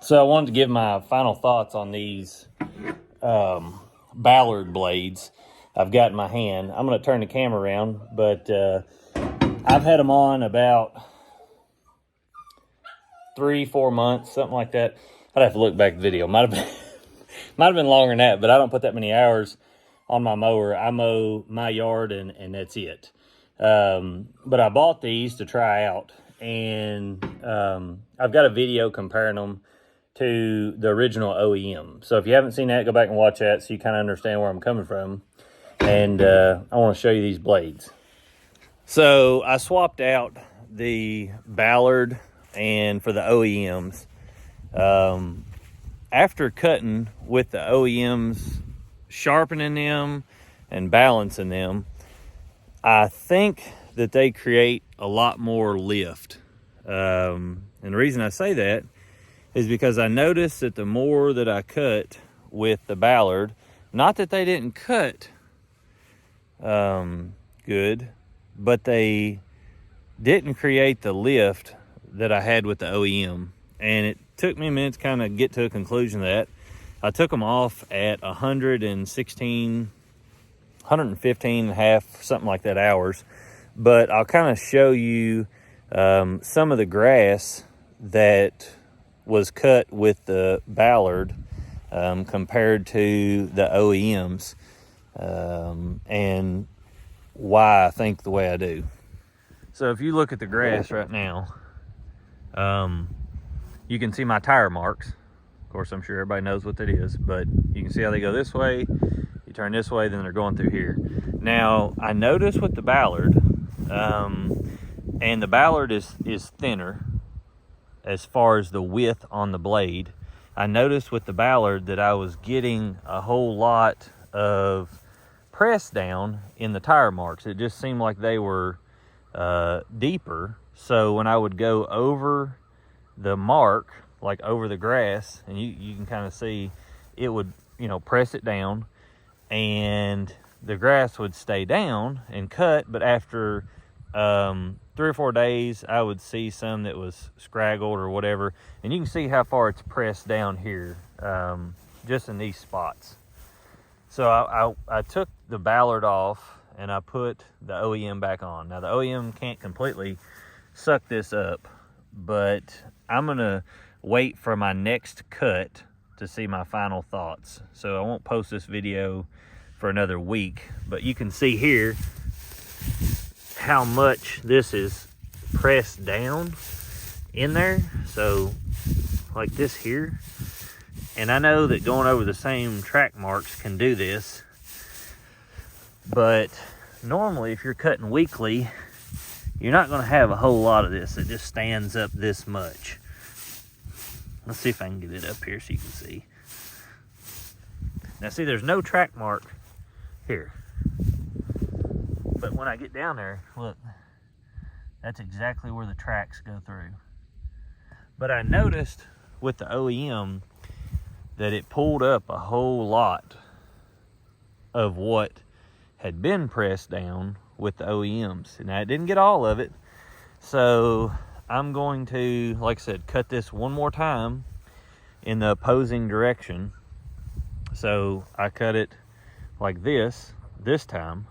So I wanted to give my final thoughts on these Ballard blades I've got in my hand. I'm going to turn the camera around, but I've had them on about 3-4 months, something like that. I'd have to look back at the video. Might have been longer than that, but I don't put that many hours on my mower. I mow my yard and that's it. But I bought these to try out, and I've got a video comparing them to the original OEM. So if you haven't seen that, go back and watch that so you kind of understand where I'm coming from. And I want to show you these blades. So I swapped out the Ballard and for the OEMs. After cutting with the OEMs, sharpening them and balancing them, I think that they create a lot more lift. And the reason I say that is because I noticed that the more that I cut with the Ballard, not that they didn't cut good, but they didn't create the lift that I had with the OEM. And it took me a minute to kind of get to a conclusion of that. I took them off at 115 and a half, something like that, hours. But I'll kind of show you some of the grass that was cut with the Ballard compared to the OEMs, and why I think the way I do. So if you look at the grass right now, you can see my tire marks. Of course, I'm sure everybody knows what that is, but you can see how they go this way. You turn this way, then they're going through here. Now, I noticed with the Ballard, and the Ballard is thinner as far as the width on the blade. I noticed with the Ballard that I was getting a whole lot of press down in the tire marks. It just seemed like they were deeper. So when I would go over the mark, like over the grass, and you can kind of see, it would, press it down, and the grass would stay down and cut. But after 3 or 4 days, I would see some that was scraggled or whatever, and you can see how far it's pressed down here, just in these spots. So I took the Ballard off and I put the OEM back on. Now the OEM can't completely suck this up, but I'm gonna wait for my next cut to see my final thoughts. So I won't post this video for another week, but you can see here how much this is pressed down in there. So like this here, and I know that going over the same track marks can do this, but normally if you're cutting weekly, you're not going to have a whole lot of this that just stands up this much. Let's see if I can get it up here so you can see. Now see, there's no track mark here, but when I get down there, look, that's exactly where the tracks go through. But I noticed with the OEM that it pulled up a whole lot of what had been pressed down with the OEMs. Now, it didn't get all of it, so I'm going to, like I said, cut this one more time in the opposing direction. So I cut it like this time.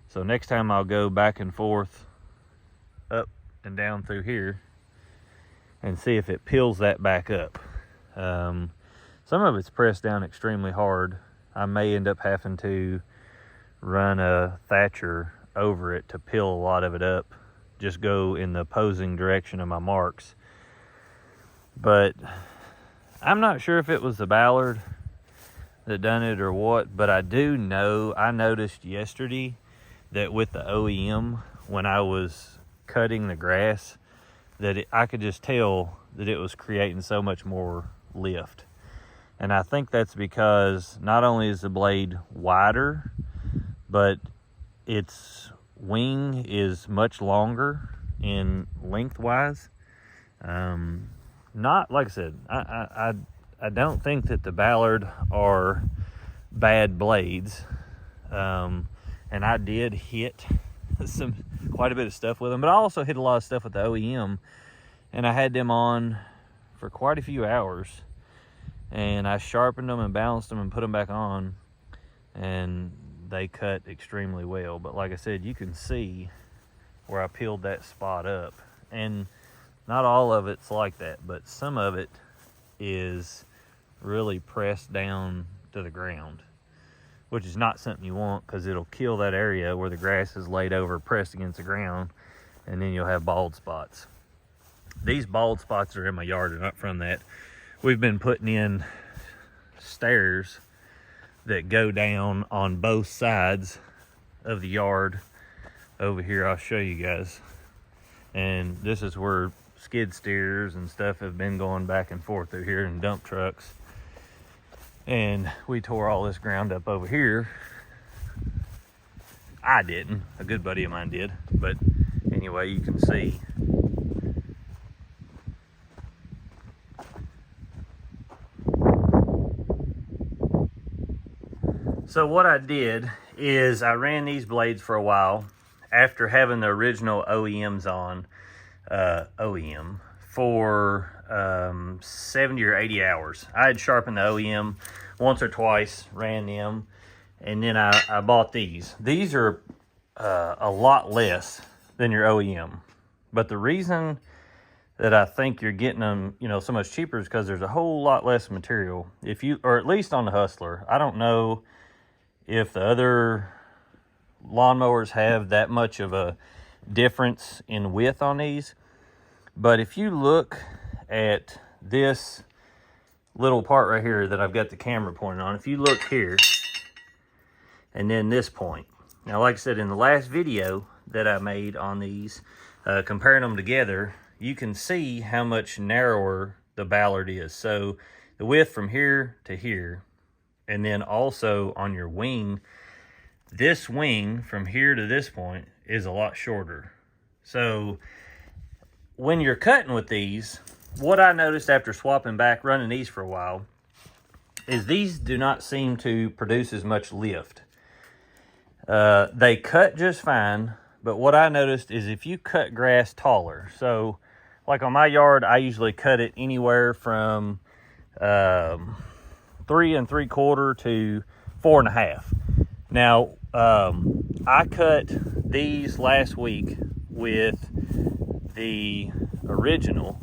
So next time I'll go back and forth, up and down through here, and see if it peels that back up. Some of it's pressed down extremely hard. I may end up having to run a Thatcher over it to peel a lot of it up. Just go in the opposing direction of my marks. But I'm not sure if it was the Ballard that done it or what, but I do know, I noticed yesterday that with the OEM, when I was cutting the grass, that I could just tell that it was creating so much more lift. And I think that's because not only is the blade wider, but its wing is much longer in lengthwise. Not, like I said, I don't think that the Ballard are bad blades. And I did hit quite a bit of stuff with them, but I also hit a lot of stuff with the OEM, and I had them on for quite a few hours, and I sharpened them and balanced them and put them back on, and they cut extremely well. But like I said, you can see where I peeled that spot up, and not all of it's like that, but some of it is really pressed down to the ground, which is not something you want, because it'll kill that area where the grass is laid over, pressed against the ground, and then you'll have bald spots. These bald spots are in my yard and not from that. We've been putting in stairs that go down on both sides of the yard over here. I'll show you guys. And this is where skid steers and stuff have been going back and forth through here, and dump trucks. And we tore all this ground up over here. I didn't, a good buddy of mine did, but anyway, you can see. So what I did is I ran these blades for a while after having the original OEMs on, for 70 or 80 hours. I had sharpened the OEM once or twice, ran them, and then I bought these. These are a lot less than your OEM, but the reason that I think you're getting them, you know, so much cheaper is because there's a whole lot less material. If you, or at least on the Hustler, I don't know if the other lawnmowers have that much of a difference in width on these, but if you look at this little part right here that I've got the camera pointing on, if you look here and then this point, now like I said in the last video that I made on these, comparing them together, you can see how much narrower the Ballard is. So the width from here to here, and then also on your wing, this wing from here to this point is a lot shorter. So when you're cutting with these, what I noticed after swapping back, running these for a while, is these do not seem to produce as much lift. They cut just fine, but what I noticed is if you cut grass taller, so like on my yard, I usually cut it anywhere from 3 3/4 to 4 1/2. Now, I cut these last week with the original,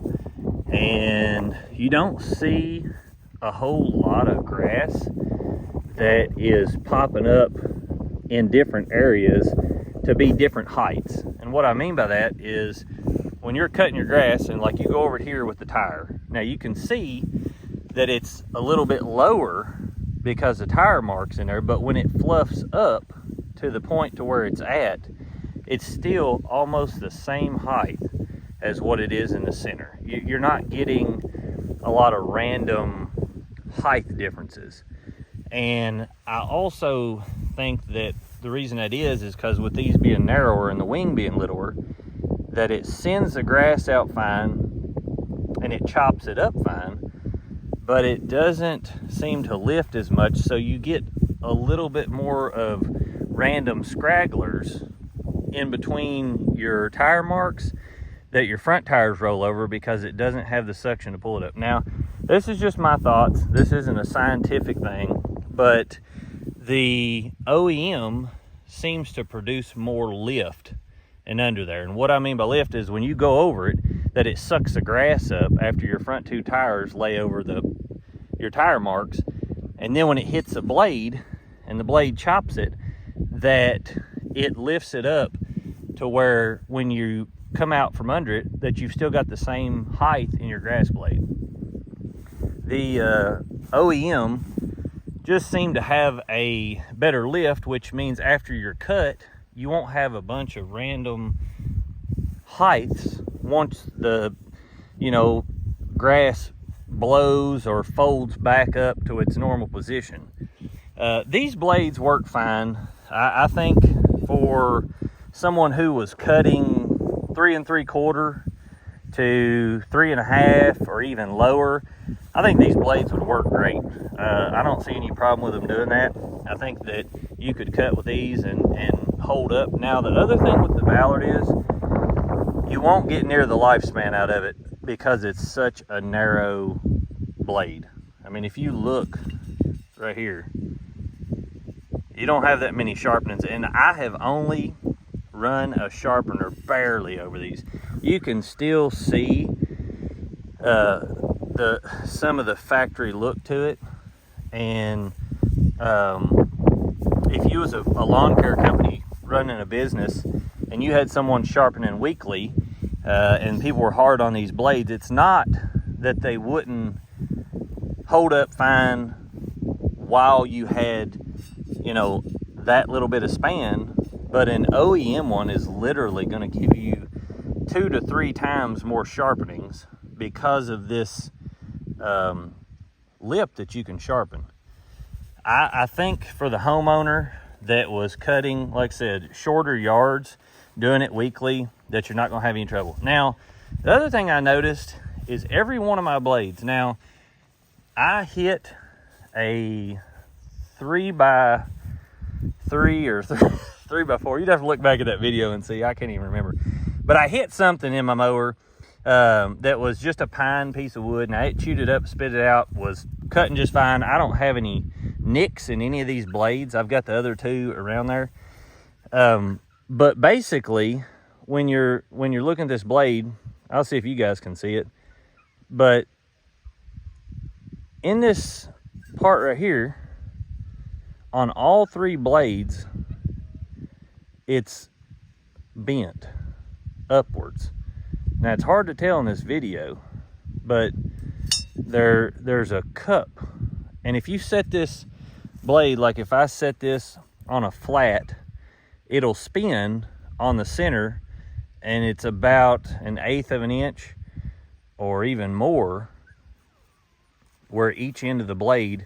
and you don't see a whole lot of grass that is popping up in different areas to be different heights. And what I mean by that is when you're cutting your grass, and like you go over here with the tire, now you can see that it's a little bit lower because the tire mark's in there, but when it fluffs up to the point to where it's at, it's still almost the same height as what it is in the center. You're not getting a lot of random height differences. And I also think that the reason that is because with these being narrower and the wing being littler, that it sends the grass out fine and it chops it up fine, but it doesn't seem to lift as much, so you get a little bit more of random scragglers in between your tire marks that your front tires roll over because it doesn't have the suction to pull it up. Now, this is just my thoughts. This isn't a scientific thing, but the OEM seems to produce more lift and under there. And what I mean by lift is when you go over it, that it sucks the grass up after your front two tires lay over your tire marks, and then when it hits the blade and the blade chops it, that it lifts it up to where when you come out from under it, that you've still got the same height in your grass blade. The OEM just seemed to have a better lift, which means after you're cut, you won't have a bunch of random heights once the, grass blows or folds back up to its normal position. These blades work fine. I think for someone who was cutting 3 3/4 to 3 1/2 or even lower, I think these blades would work great. I don't see any problem with them doing that. I think that you could cut with these and hold up. Now, the other thing with the Ballard is you won't get near the lifespan out of it because it's such a narrow blade. I mean, if you look right here, you don't have that many sharpenings, and I have only run a sharpener barely over these. You can still see some of the factory look to it, and if you was a lawn care company running a business and you had someone sharpening weekly and people were hard on these blades, it's not that they wouldn't hold up fine while you had, you know, that little bit of span, but an OEM one is literally going to give you 2 to 3 times more sharpenings because of this lip that you can sharpen. I think for the homeowner that was cutting, like I said, shorter yards, doing it weekly, that you're not going to have any trouble. Now, the other thing I noticed is every one of my blades. Now, I hit a 3x3 or 3x4. You'd have to look back at that video and see. I can't even remember. But I hit something in my mower that was just a pine piece of wood, and I chewed it up, spit it out, was cutting just fine. I don't have any nicks in any of these blades. I've got the other 2 around there. But basically, when you're looking at this blade, I'll see if you guys can see it, but in this part right here, on all 3 blades, it's bent upwards. Now, it's hard to tell in this video, but there's a cup. And if you set this blade, like if I set this on a flat, it'll spin on the center, and it's about 1/8 of an inch or even more where each end of the blade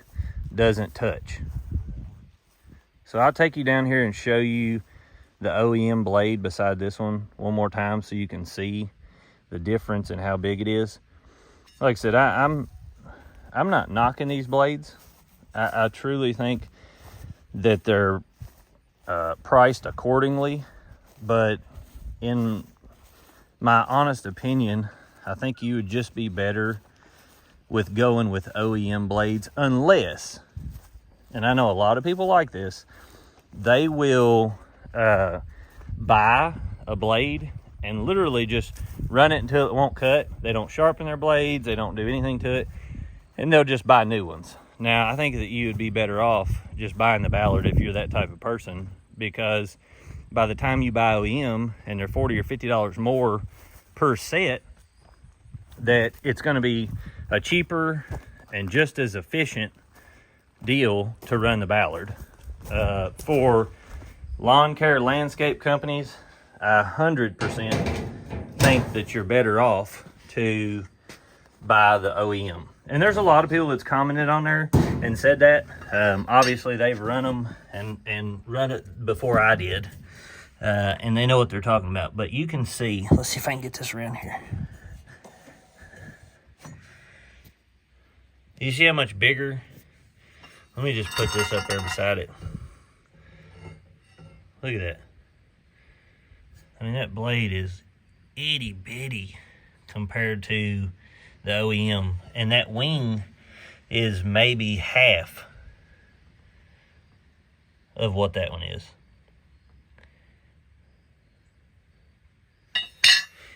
doesn't touch. So I'll take you down here and show you the OEM blade beside this one more time so you can see the difference in how big it is. Like I said, I'm not knocking these blades. I truly think that they're priced accordingly, but in my honest opinion, I think you would just be better with going with OEM blades, unless, and I know a lot of people like this, they will buy a blade and literally just run it until it won't cut. They don't sharpen their blades, they don't do anything to it, and they'll just buy new ones. Now, I think that you would be better off just buying the Ballard if you're that type of person, because by the time you buy OEM and they're $40 or $50 more per set, that it's going to be a cheaper and just as efficient deal to run the Ballard. For lawn care landscape companies, I 100% think that you're better off to buy the OEM. And there's a lot of people that's commented on there and said that. Obviously, they've run them and run it before I did. And they know what they're talking about. But you can see, let's see if I can get this around here. You see how much bigger? Let me just put this up there beside it. Look at that. I mean, that blade is itty bitty compared to the OEM. And that wing is maybe half of what that one is.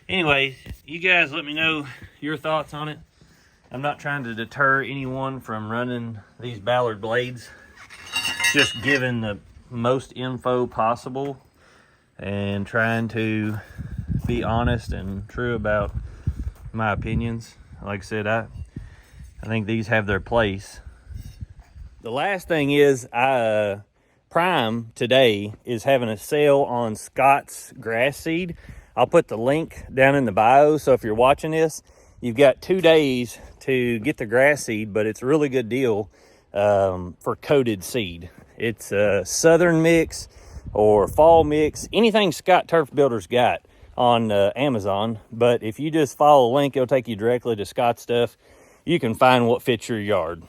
Anyways, you guys let me know your thoughts on it. I'm not trying to deter anyone from running these Ballard blades. Just giving the most info possible and trying to be honest and true about my opinions. Like I said, I think these have their place. The last thing is, Prime today is having a sale on Scott's grass seed. I'll put the link down in the bio, so if you're watching this, you've got 2 days to get the grass seed, but it's a really good deal for coated seed. It's a southern mix or fall mix, anything Scott Turf Builder's got on Amazon. But if you just follow the link, it'll take you directly to Scott's stuff. You can find what fits your yard.